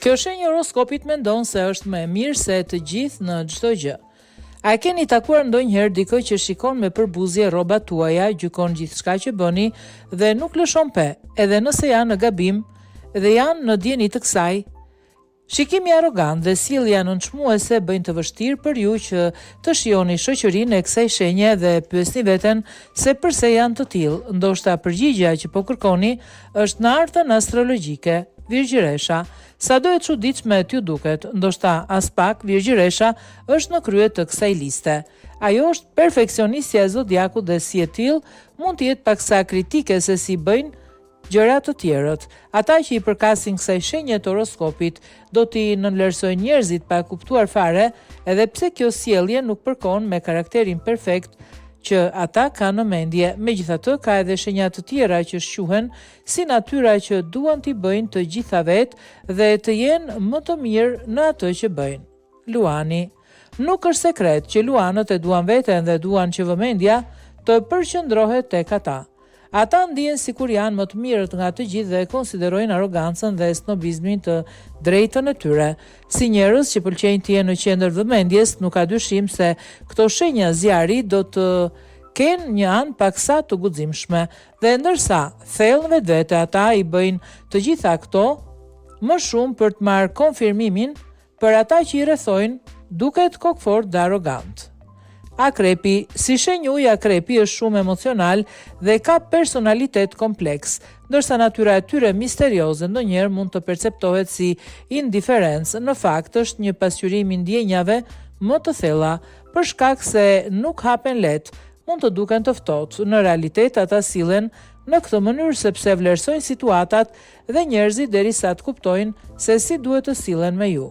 Kjo shenjë horoskopit mendon se është më e mirë se të gjithë në çdo gjë. A keni takuar ndonjëherë dikë që shikon me përbuzje rrobat tuaja, gjykon gjithçka që bëni dhe nuk lëshon pe, edhe nëse janë në gabim dhe janë në dieni të kësaj? Shikimi arrogant dhe sjellja nënçmuese bëjnë të vështirë për ju që të shihoni shoqërinë e kësaj shenje dhe pyesni veten se pse janë të tillë. Ndoshta përgjigjja që po kërkoni është në artën astrologjike. Virgjëresha, sado e çuditshme t'ju duket, ndoshta as pak Virgjëresha është në krye të kësaj liste. Ajo është perfeksionistja e zodiakut dhe si e tillë mund të jetë paksa kritike se si bëjnë gjëra të tjerët. Ata që i përkasin kësaj shenje të horoskopit do t'i nënvlerësojnë njerëzit pa kuptuar fare, edhe pse kjo sjellje nuk përkon me karakterin perfekt që ata kanë në mendje. Megjithatë, ka edhe shenja të tjera që shquhen si natyra që duan t'i bëjnë të gjitha vetë dhe të jenë më të mirë në atë që bëjnë. Luani. Nuk është sekret që luanët e duan veten dhe duan që vëmendja të përqendrohet tek ata. Ata ndihen sikur janë më të mirët nga të gjithë dhe konsiderojnë arrogancën dhe snobizmin të drejtën e tyre. Si njerëz që pëlqejnë të jenë në qendër vëmendjes, nuk ka dyshim se këto shenja zjarri do të kenë një anë paksa të guximshme, dhe ndërsa thellë vetvete ata i bëjnë të gjitha këto më shumë për të marrë konfirmimin, për ata që i rrethojnë duket kokfort dhe arrogant. Akrepi. Si shenjë uji, akrepi është shumë emocional dhe ka personalitet kompleks, ndërsa natyra e tyre misterioze ndonjëherë mund të perceptohet si indiferencë. Në fakt është një pasqyrim i ndjenjave më të thella, për shkak se nuk hapen lehtë, mund të duken të ftohtë. Në realitet ata sillen në këtë mënyrë sepse vlerësojnë situatat dhe njerëzit derisa të kuptojnë se si duhet të sillen me ju.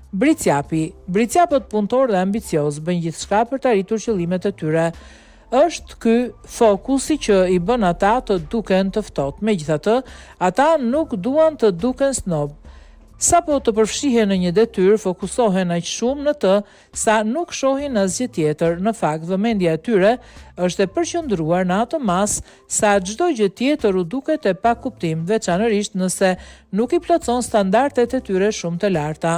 Bricjapi. Bricjapët punëtor dhe ambicioz bëjnë gjithçka për të arritur qëllimet e tyre. Është ky fokusi që i bën ata të duken të ftohtë. Megjithatë, ata nuk duan të duken snob. Sapo të përfshihen në një detyrë, fokusohen aq shumë në të sa nuk shohin asgjë tjetër. Në fakt, vëmendja e tyre është e përqendruar në atë mas sa çdo gjë tjetër u duket e pa kuptim, veçanërisht nëse nuk i plotson standardet e tyre shumë të larta.